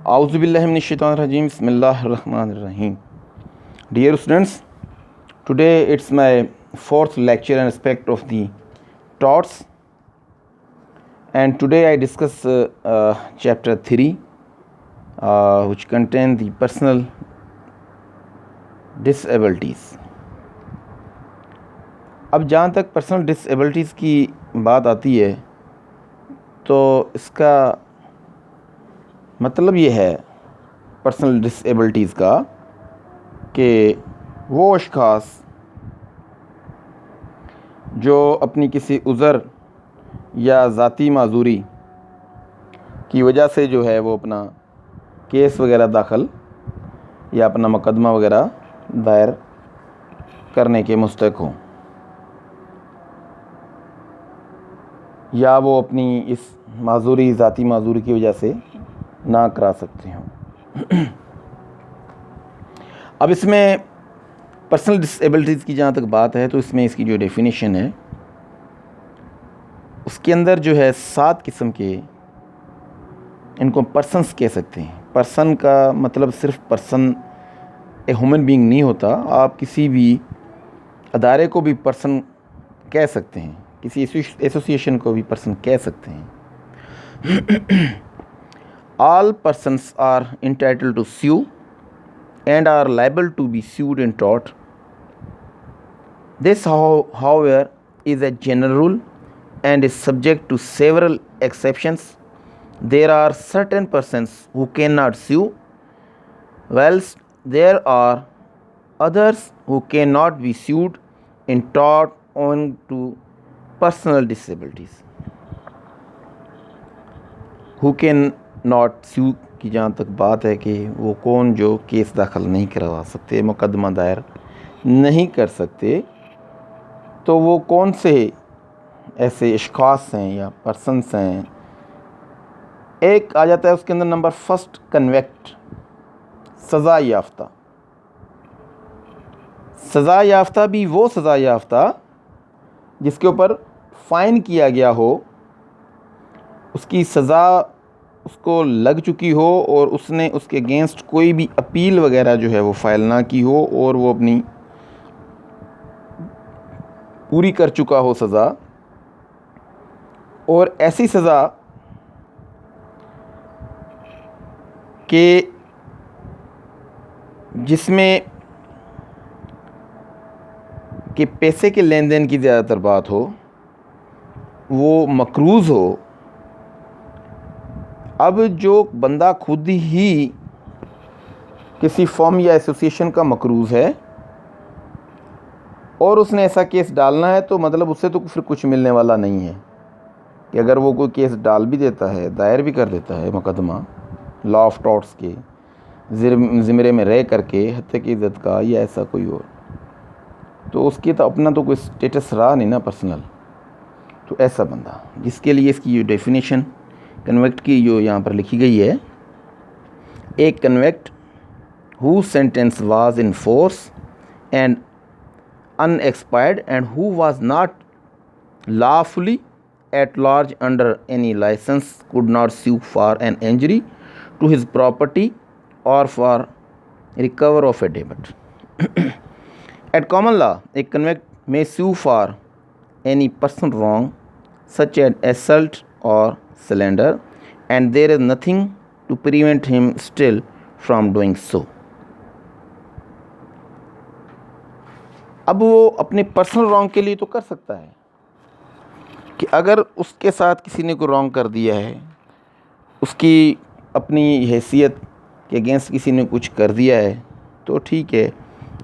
Auzubillahi minash-shaitanir-rajim. Bismillahir-rahmanir-rahim. Dear students, today it's my fourth lecture in respect of the torts, and today I discuss chapter 3, which contain the personal disabilities. अब जहाँ तक personal disabilities की बात आती है तो इसका मतलब ये है पर्सनल डिसेबिलिटीज़ का कि वो अशख़ास जो अपनी किसी उज़र या ज़ाती माजूरी की वजह से जो है वो अपना केस वगैरह दाखिल या अपना मुकदमा वगैरह दायर करने के मुस्तहिक़ हों, या वो अपनी इस ज़ाती माजूरी की वजह से ना करा सकते हों। अब इसमें पर्सनल डिसेबिलिटीज़ की जहाँ तक बात है तो इसमें इसकी जो डेफिनेशन है उसके अंदर जो है 7 किस्म के इनको पर्सन्स कह सकते हैं। पर्सन का मतलब सिर्फ पर्सन ए ह्यूमन बीइंग नहीं होता, आप किसी भी अदारे को भी पर्सन कह सकते हैं, किसी एसोसिएशन को भी पर्सन कह सकते हैं। All persons are entitled to sue and are liable to be sued in tort. This, however, is a general rule and is subject to several exceptions. There are certain persons who cannot sue, whilst there are others who cannot be sued in tort owing to personal disabilities. Who can not sue की जहाँ तक बात है कि वो कौन जो case दाखिल नहीं करवा सकते, मुकदमा दायर नहीं कर सकते, तो वो कौन से ऐसे अशख़ास हैं या पर्सन्स हैं। एक आ जाता है उसके अंदर नंबर फर्स्ट, कन्वेक्ट, सज़ा याफ्ता। सज़ा याफ्ता भी वो सज़ा याफ्ता जिसके ऊपर फ़ाइन किया गया हो, उसकी सज़ा उसको लग चुकी हो और उसने उसके अगेंस्ट कोई भी अपील वगैरह जो है वो फ़ाइल ना की हो और वो अपनी पूरी कर चुका हो सज़ा, और ऐसी सज़ा कि जिसमें कि पैसे के लेन देन की ज़्यादातर बात हो, वो मकरूज़ हो। अब जो बंदा खुद ही किसी फर्म या एसोसिएशन का मकरूज़ है और उसने ऐसा केस डालना है, तो मतलब उससे तो फिर कुछ मिलने वाला नहीं है कि अगर वो कोई केस डाल भी देता है, दायर भी कर देता है मुकदमा लॉ ऑफ टॉर्ट्स के ज़िम्मे में रह करके हत्या की इज़्ज़त का या ऐसा कोई और, तो उसकी तो अपना तो कोई स्टेटस रहा नहीं ना पर्सनल। तो ऐसा बंदा जिसके लिए इसकी जो डेफिनेशन कन्वेक्ट की जो यहाँ पर लिखी गई है, एक convict who sentence was in force and unexpired and who was not lawfully at large under any license could not sue for an injury to his property और for recover of a debit. At common law a convict may sue for any personal wrong such as assault or slander, and there is nothing to prevent him still from doing so. अब वो अपने personal wrong के लिए तो कर सकता है कि अगर उसके साथ किसी ने कोई रॉन्ग कर दिया है, उसकी अपनी हैसियत के अगेंस्ट किसी ने कुछ कर दिया है, तो ठीक है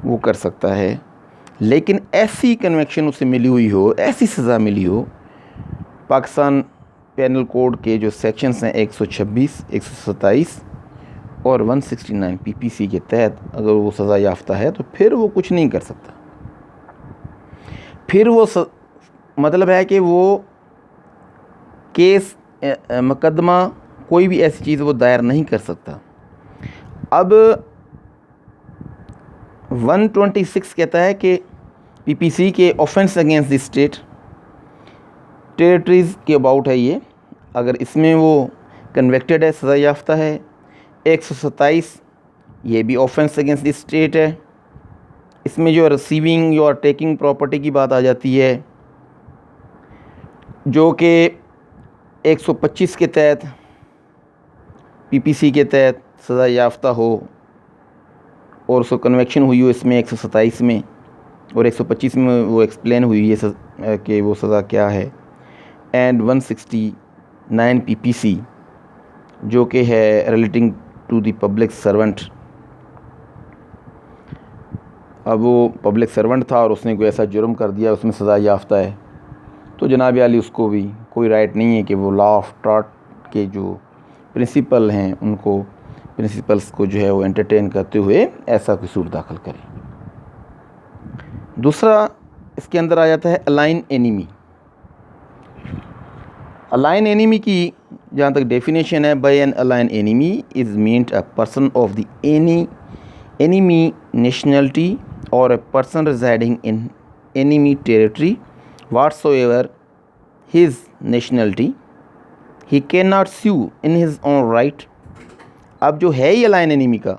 वो कर सकता है। लेकिन ऐसी कन्विक्शन उसे मिली हुई हो, ऐसी सज़ा मिली हो, पाकिस्तान पेनल कोड के जो सेक्शंस हैं 126, 127 और 169 पीपीसी के तहत अगर वो सज़ा याफ्ता है तो फिर वो कुछ नहीं कर सकता। फिर वो मतलब है कि वो केस मुकदमा कोई भी ऐसी चीज़ वो दायर नहीं कर सकता। अब 126 कहता है कि पीपीसी के offence against the state territories के अबाउट है ये। अगर इसमें वो कन्वेक्टेड है, सज़ा याफ्ता है, 127 ये भी ऑफेंस अगेंस्ट द स्टेट है। इसमें जो रिसीविंग और टेकिंग प्रॉपर्टी की बात आ जाती है, जो कि 125 के तहत पीपीसी के तहत सज़ा याफ्ता हो और उसको कन्वेक्शन हुई हो इसमें 127 में, और 125 में वो एक्सप्लेन हुई है कि वो सज़ा क्या है। एंड 169 पीपीसी जो कि है relating to the public servant. अब वो पब्लिक सर्वेंट था और उसने कोई ऐसा जुर्म कर दिया, उसमें सज़ा याफ्ता है, तो जनाब आली उसको भी कोई राइट नहीं है कि वो लॉ ऑफ टॉर्ट के जो प्रिंसिपल हैं उनको प्रिंसिपल्स को जो है वो एंटरटेन करते हुए ऐसा कोई सूट दाखिल करे। दूसरा इसके अंदर आ जाता है अलाइन एनिमी। अलाइन एनिमी की जहाँ तक डेफिनेशन है, by an alien enemy is meant a person of the enemy nationality और a person residing in enemy territory whatsoever his nationality, he cannot sue in his own right। अब जो है ये line enemy का,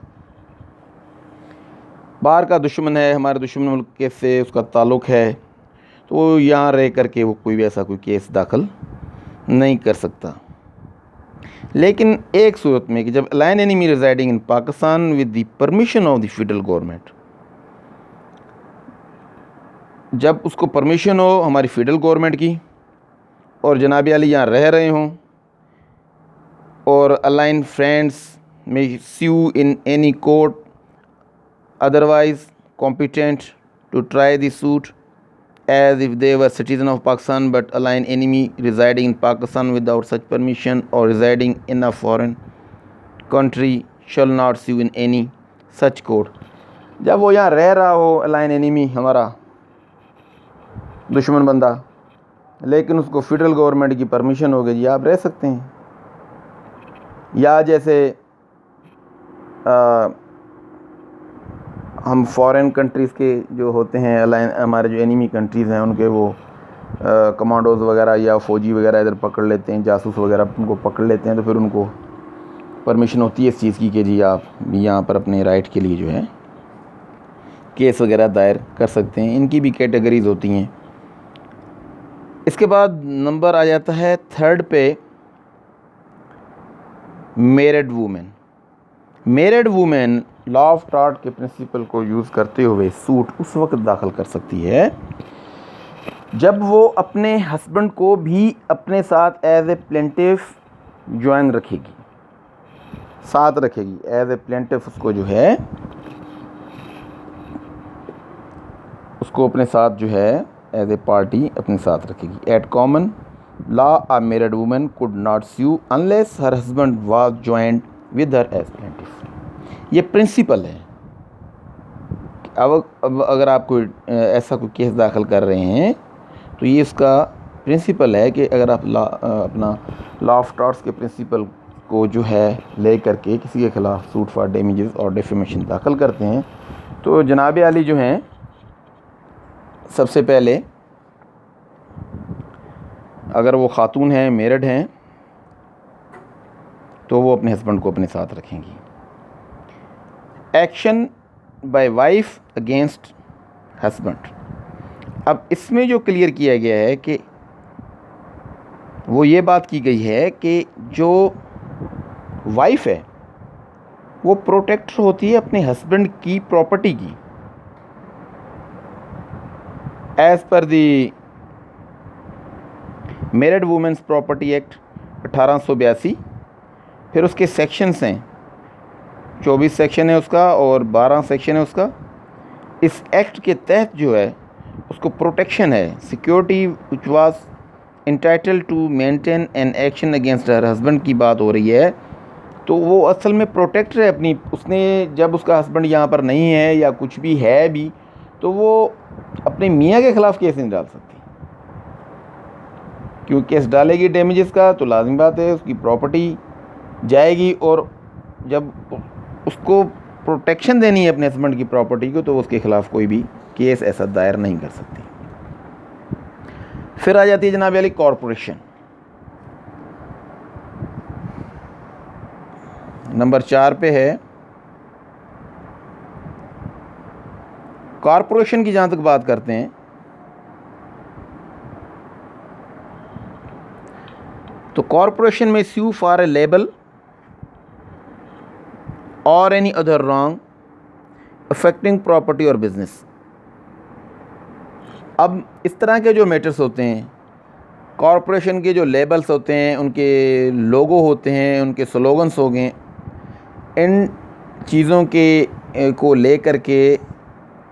बाहर का दुश्मन है, हमारे दुश्मन मुल्क के से उसका ताल्लुक़ है, तो वो यहाँ रह करके वो कोई भी ऐसा कोई केस दाखिल नहीं कर सकता। लेकिन एक सूरत में कि जब line enemy residing in Pakistan with the permission of the federal government, जब उसको परमिशन हो हमारी फेडरल गवर्नमेंट की और जनाब आली यहाँ रह रहे हों और alien friends may sue in any court otherwise competent to try the suit as if they were citizen of Pakistan but alien enemy residing in Pakistan without such permission और residing in a foreign country shall not sue in any such court. जब वो यहाँ रह रहा हो align enemy हमारा दुश्मन बंदा, लेकिन उसको फेडरल गवर्नमेंट की परमिशन हो गई जी आप रह सकते हैं, या जैसे हम फॉरेन कंट्रीज़ के जो होते हैं अलाइन हमारे जो एनिमी कंट्रीज़ हैं उनके वो कमांडोज़ वगैरह या फ़ौजी वगैरह इधर पकड़ लेते हैं, जासूस वगैरह उनको पकड़ लेते हैं, तो फिर उनको परमिशन होती है इस चीज़ की कि जी आप यहाँ पर अपने राइट के लिए जो है केस वगैरह दायर कर सकते हैं। इनकी भी कैटेगरीज़ होती हैं। इसके बाद नंबर आ जाता है थर्ड पे married women. Married women law of tort के प्रिंसिपल को यूज़ करते हुए सूट उस वक्त दाखिल कर सकती है जब वो अपने हस्बैंड को भी अपने साथ एज ए प्लेंटिफ ज्वाइन रखेगी, साथ रखेगी एज ए प्लेंटिफ, उसको जो है उसको अपने साथ जो है एज ए पार्टी अपने साथ रखेगी। At common law a married women could not sue unless her husband was joint with her as plaintiff. ये प्रिंसिपल है। अब अगर आप कोई ऐसा कोई केस दाखिल कर रहे हैं तो ये इसका प्रिंसिपल है कि अगर आप अपना लॉ ऑफ टॉर्ट्स के प्रिंसिपल को जो है ले करके किसी के ख़िलाफ़ सूट फॉर डैमेजेस और डिफेमेशन दाखिल करते हैं तो जनाब आली जो हैं सबसे पहले अगर वो ख़ातून हैं मैरिड हैं तो वो अपने हस्बैंड को अपने साथ रखेंगी। Action by wife against husband. अब इसमें जो क्लियर किया गया है कि वो ये बात की गई है कि जो वाइफ है वो प्रोटेक्टर होती है अपने हस्बैंड की प्रॉपर्टी की एज़ पर दी मैरिड वुमेन्स प्रॉपर्टी एक्ट 1882। फिर उसके सेक्शंस हैं, 24 सेक्शन है उसका और 12 सेक्शन है उसका। इस एक्ट के तहत जो है उसको प्रोटेक्शन है, security which was entitle to maintain an action against her husband की बात हो रही है। तो वो असल में प्रोटेक्टर है अपनी, उसने जब उसका हस्बैंड यहाँ पर नहीं है या कुछ भी है भी तो वो अपने मियाँ के ख़िलाफ़ केस नहीं डाल सकती, क्योंकि केस डालेगी डैमेजेस का तो लाजिम बात है उसकी प्रॉपर्टी जाएगी, और जब उसको प्रोटेक्शन देनी है अपने हस्बैंड की प्रॉपर्टी को तो उसके ख़िलाफ़ कोई भी केस ऐसा दायर नहीं कर सकती। फिर आ जाती है जनाब वाली कॉरपोरेशन। नंबर 4 पे है कॉरपोरेशन की। जहाँ तक बात करते हैं तो कॉरपोरेशन में sue फॉर ए लेबल और any other wrong affecting property और बिजनेस। अब इस तरह के जो मैटर्स होते हैं, कॉरपोरेशन के जो लेबल्स होते हैं, उनके लोगो होते हैं, उनके स्लोगन्स हो गए, इन चीज़ों के को लेकर के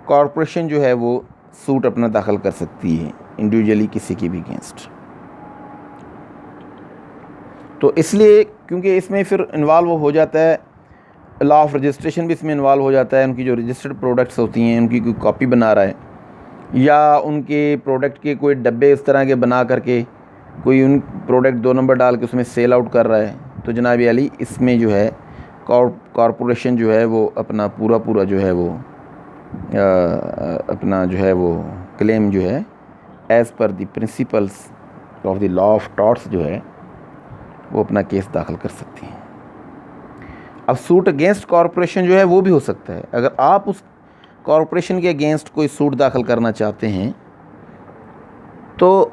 कॉरपोरेशन जो है वो सूट अपना दाखिल कर सकती है इंडिविजुअली किसी की भी अगेंस्ट। तो इसलिए क्योंकि इसमें फिर इन्वॉल्व हो जाता है लॉ ऑफ रजिस्ट्रेशन भी इसमें इन्वॉल्व हो जाता है। उनकी जो रजिस्टर्ड प्रोडक्ट्स होती हैं उनकी कोई कॉपी बना रहा है या उनके प्रोडक्ट के कोई डब्बे इस तरह के बना करके कोई उन प्रोडक्ट 2 नंबर डाल के उसमें सेल आउट कर रहा है, तो जनाब अली इसमें जो है कॉरपोरेशन जो है वो अपना पूरा जो है वो अपना जो है वो क्लेम जो है as per the principles of the law of torts जो है वो अपना केस दाखिल कर सकती हैं। अब सूट अगेंस्ट कॉरपोरेशन जो है वो भी हो सकता है। अगर आप उस कॉरपोरेशन के अगेंस्ट कोई सूट दाखिल करना चाहते हैं तो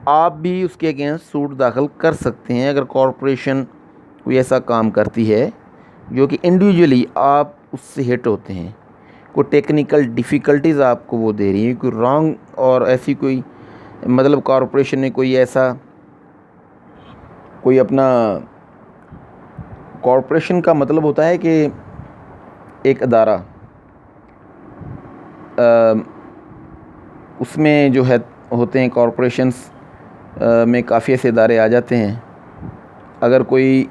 आप भी उसके अगेंस्ट सूट दाखिल कर सकते हैं अगर कॉरपोरेशन कोई ऐसा काम करती है जो कि इंडिविजुअली आप उससे हिट होते हैं, कोई टेक्निकल डिफ़िकल्टीज़ आपको वो दे रही है, कोई रॉन्ग और ऐसी कोई मतलब कॉरपोरेशन ने कोई ऐसा कोई अपना कॉरपोरेशन का मतलब होता है कि एक अदारा उसमें जो है होते हैं कॉरपोरेशंस में काफ़ी ऐसे इदारे आ जाते हैं। अगर कोई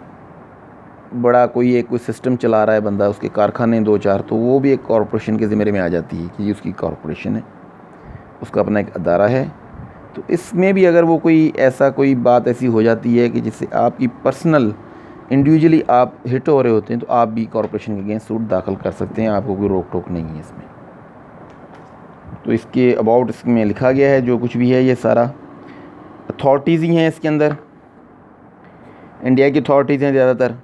बड़ा कोई सिस्टम चला रहा है बंदा, उसके कारखाने 2-4, तो वो भी एक कॉरपोरेशन के ज़िम्मे में आ जाती है कि ये उसकी कॉरपोरेशन है, उसका अपना एक अदारा है। तो इसमें भी अगर वो कोई बात ऐसी हो जाती है कि जिससे आपकी पर्सनल इंडिविजुअली आप हिट हो रहे होते हैं तो आप भी कॉरपोरेशन के अगेंस्ट सूट दाखिल कर सकते हैं, आपको कोई रोक टोक नहीं है इसमें। तो इसके अबाउट इसमें लिखा गया है जो कुछ भी है, ये सारा अथॉरिटीज़ ही हैं इसके अंदर, इंडिया की अथॉरिटीज़ हैं ज़्यादातर,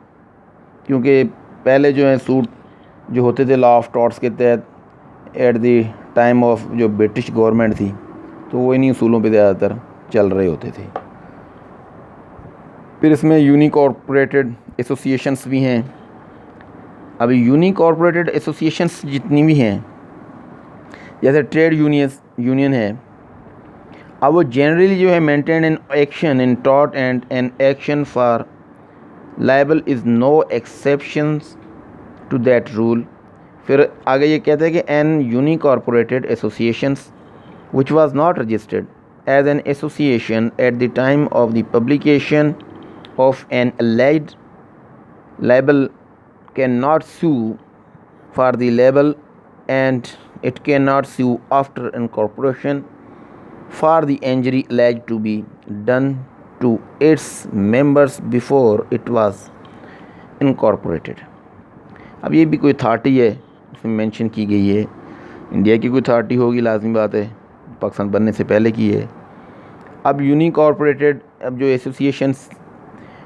क्योंकि पहले जो है सूट जो होते थे लॉ ऑफ टॉर्ट्स के तहत एट द टाइम ऑफ जो ब्रिटिश गवर्नमेंट थी, तो वो इन्हीं उसूलों पे ज़्यादातर चल रहे होते थे। फिर इसमें यूनिकॉर्पोरेटेड एसोसिएशंस भी हैं। अभी यूनिकॉर्पोरेटेड एसोसिएशंस जितनी भी हैं, जैसे ट्रेड यूनियन है, अब वो जनरली जो है maintain an action in tort and an action for libel is no exceptions to that rule. फिर आगे ये कहते हैं कि an unincorporated associations which was not registered as an association at the time of the publication of an alleged libel cannot sue for the libel, and it cannot sue after incorporation for the injury alleged to be done to its members before it was incorporated। अब ये भी कोई authority है, इसमें mention की गई है, India की कोई अथॉरिटी होगी, लाजमी बात है, पाकिस्तान बनने से पहले की है। अब यूनिकॉर्पोरेटेड, अब जो एसोसिएशंस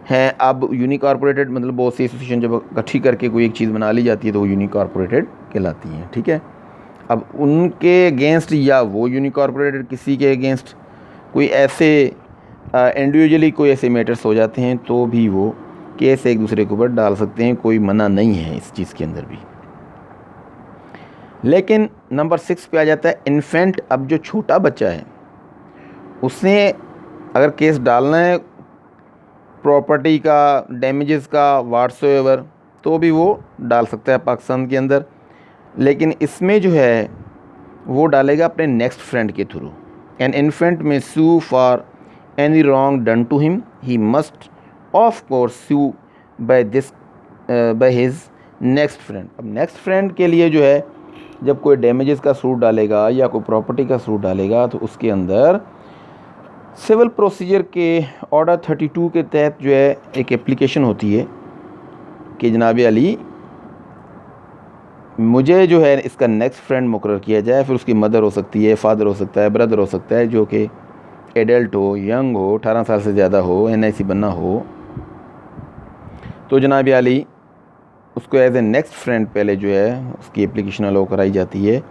हैं, अब यूनिकॉर्पोरेटेड मतलब बहुत सी एसोसिएशन जब इकट्ठी करके कोई एक चीज़ बना ली जाती है तो वो यूनिकॉर्पोरेटेड कहलाती हैं, ठीक है। अब उनके अगेंस्ट या वो यूनिकॉर्पोरेटेड किसी के अगेंस्ट कोई ऐसे इंडिविजुअली कोई ऐसे मैटर्स हो जाते हैं तो भी वो केस एक दूसरे के ऊपर डाल सकते हैं, कोई मना नहीं है इस चीज़ के अंदर भी। लेकिन नंबर 6 पे आ जाता है इन्फेंट। अब जो छोटा बच्चा है उसने अगर केस डालना है प्रॉपर्टी का, डैमेजेस का, व्हाट्सोएवर, तो भी वो डाल सकता है पाकिस्तान के अंदर। लेकिन इसमें जो है वो डालेगा अपने नेक्स्ट फ्रेंड के through. An infant may sue for any wrong done to him, he must of course sue by his next friend. अब नेक्स्ट फ्रेंड के लिए जो है जब कोई डैमेजेस का सूट डालेगा या कोई प्रॉपर्टी का सूट डालेगा तो उसके अंदर सिविल प्रोसीजर के ऑर्डर 32 के तहत जो है एक एप्लीकेशन होती है कि जनाब अली मुझे जो है इसका नेक्स्ट फ्रेंड मुकर्रर किया जाए। फिर उसकी मदर हो सकती है, फादर हो सकता है, ब्रदर हो सकता है, जो कि एडल्ट हो, यंग हो, 18 साल से ज़्यादा हो, NIC बनना हो। तो जनाब अली उसको एज ए नेक्स्ट फ्रेंड पहले जो है उसकी एप्लीकेशन अलाउ कराई जाती है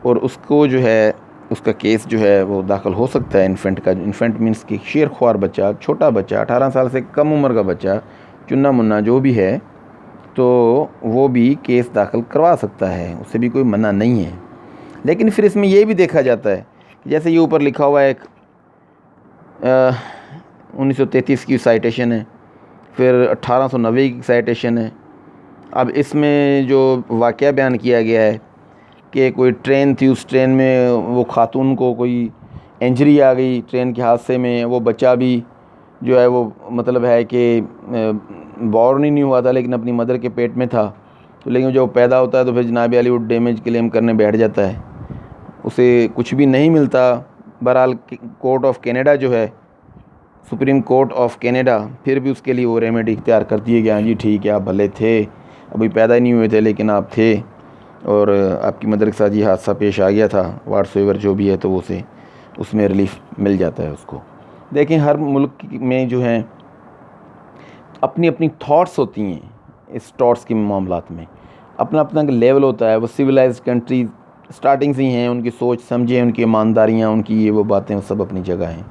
और उसको जो है उसका केस जो है वो दाखिल हो सकता है इन्फेंट का। इन्फेंट मीन्स कि शेर ख्वार बच्चा, छोटा बच्चा, 18 साल से कम उम्र का बच्चा, चुन्ना मुन्ना जो भी है, तो वो भी केस दाखिल करवा सकता है, उससे भी कोई मना नहीं है। लेकिन फिर इसमें ये भी देखा जाता है कि जैसे ये ऊपर लिखा हुआ है एक 1933 की साइटेशन है, फिर 1890 की साइटेशन है। अब इसमें जो वाक़या बयान किया गया है कि कोई ट्रेन थी, उस ट्रेन में वो खातून को कोई इंजरी आ गई ट्रेन के हादसे में, वो बच्चा भी जो है वो मतलब है कि बॉर्न ही नहीं हुआ था लेकिन अपनी मदर के पेट में था, तो लेकिन जब पैदा होता है तो फिर जनाब अली वो डैमेज क्लेम करने बैठ जाता है, उसे कुछ भी नहीं मिलता। बहरहाल कोर्ट ऑफ कनाडा जो है, सुप्रीम कोर्ट ऑफ कनाडा, फिर भी उसके लिए वो रेमेडी इख्तियार करती है कि हाँ जी ठीक है, आप भले थे, अभी पैदा ही नहीं हुए थे लेकिन आप थे और आपकी मदर के साथ ये हादसा पेश आ गया था, वाट्सएवर जो भी है, तो वो से उसमें रिलीफ मिल जाता है उसको। देखें हर मुल्क में जो है अपनी अपनी थॉट्स होती हैं, इस थॉट्स के मामलात में अपना अपना लेवल होता है। वो सिविलाइज्ड कंट्री स्टार्टिंग से ही हैं, उनकी सोच समझें, उनकी ईमानदारियाँ, उनकी ये वो बातें, वो सब अपनी जगह हैं।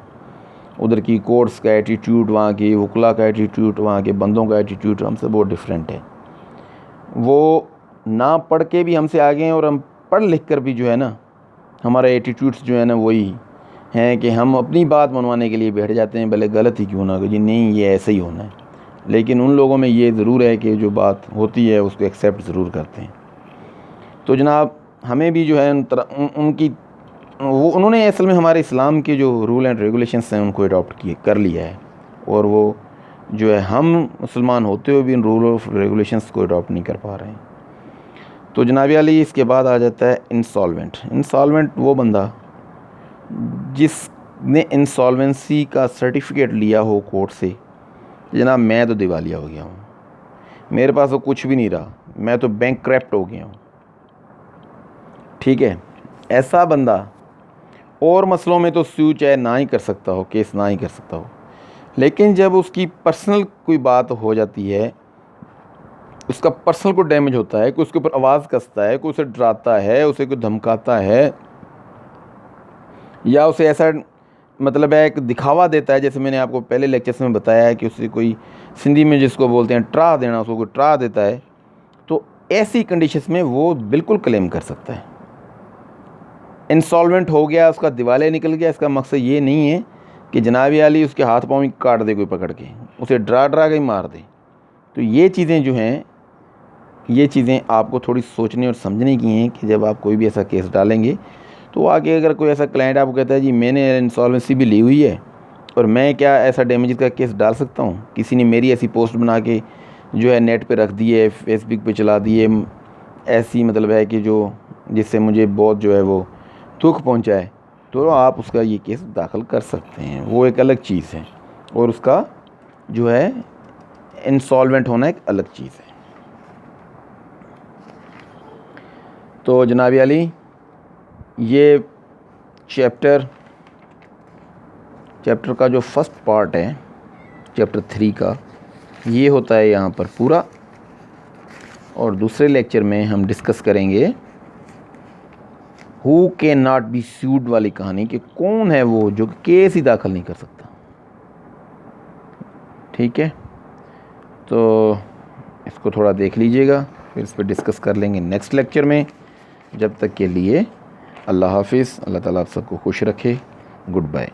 उधर की कोर्ट्स का एटीट्यूड, वहाँ की वकला का एटीट्यूड, वहाँ के बंदों का एटीट्यूड हमसे बहुत डिफरेंट है। वो ना पढ़ के भी हमसे आगे हैं और हम पढ़ लिख कर भी जो है ना, हमारे एटीट्यूड्स जो है ना वही हैं कि हम अपनी बात मनवाने के लिए बैठ जाते हैं, भले गलत ही क्यों ना हो, जी नहीं ये ऐसे ही होना है। लेकिन उन लोगों में ये ज़रूर है कि जो बात होती है उसको एक्सेप्ट ज़रूर करते हैं। तो जनाब हमें भी जो है उन्होंने असल में हमारे इस्लाम के जो रूल एंड रेगुलेशंस हैं उनको अडॉप्ट कर लिया है, और वो जो है हम मुसलमान होते हुए भी इन रूल ऑफ रेगुलेशंस को अडॉप्ट नहीं कर पा रहे हैं। तो जनाब अली इसके बाद आ जाता है इंसॉल्वेंट। इंसॉल्वेंट वो बंदा जिसने इंसॉल्वेंसी का सर्टिफिकेट लिया हो कोर्ट से, जनाब मैं तो दिवालिया हो गया हूँ, मेरे पास तो कुछ भी नहीं रहा, मैं तो बैंकक्रप्ट हो गया हूँ, ठीक है, ऐसा बंदा और मसलों में तो स्यू चाहे ना ही कर सकता हो, केस ना ही कर सकता हो, लेकिन जब उसकी पर्सनल कोई बात हो जाती है, उसका पर्सनल को डैमेज होता है, कोई उसके ऊपर आवाज़ कसता है, कोई उसे डराता है, उसे कोई धमकाता है, या उसे ऐसा मतलब है एक दिखावा देता है, जैसे मैंने आपको पहले लेक्चर्स में बताया है कि उसे कोई सिंधी में जिसको बोलते हैं ट्रा देना, उसको कोई ट्रा देता है, तो ऐसी कंडीशंस में वो बिल्कुल क्लेम कर सकता है। इंसॉल्वेंट हो गया, उसका दिवाले निकल गया, इसका मकसद ये नहीं है कि जनाब अली उसके हाथ पाँव ही काट दे कोई पकड़ के, उसे डरा के ही मार दे। तो ये चीज़ें जो हैं, ये चीज़ें आपको थोड़ी सोचने और समझने की हैं कि जब आप कोई भी ऐसा केस डालेंगे तो आगे अगर कोई ऐसा क्लाइंट आपको कहता है जी मैंने इंसॉल्वेंसी भी ली हुई है और मैं क्या ऐसा डैमेज का केस डाल सकता हूँ, किसी ने मेरी ऐसी पोस्ट बना के जो है नेट पे रख दी है, फेसबुक पे चला दी है, ऐसी मतलब है कि जो जिससे मुझे बहुत जो है वो दुख पहुँचा है, तो आप उसका ये केस दाखिल कर सकते हैं, वो एक अलग चीज़ है, और उसका जो है इंसॉल्वेंट होना एक अलग चीज़ है। तो जनाब अली ये चैप्टर का जो फर्स्ट पार्ट है चैप्टर 3 का, ये होता है यहाँ पर पूरा, और दूसरे लेक्चर में हम डिस्कस करेंगे हु कैन नॉट बी सूड वाली कहानी, कि कौन है वो जो केस ही दाखिल नहीं कर सकता। ठीक है, तो इसको थोड़ा देख लीजिएगा, फिर इस पर डिस्कस कर लेंगे नेक्स्ट लेक्चर में। जब तक के लिए अल्लाह हाफिज़, अल्लाह ताला आप सबको खुश रखे, गुड बाय।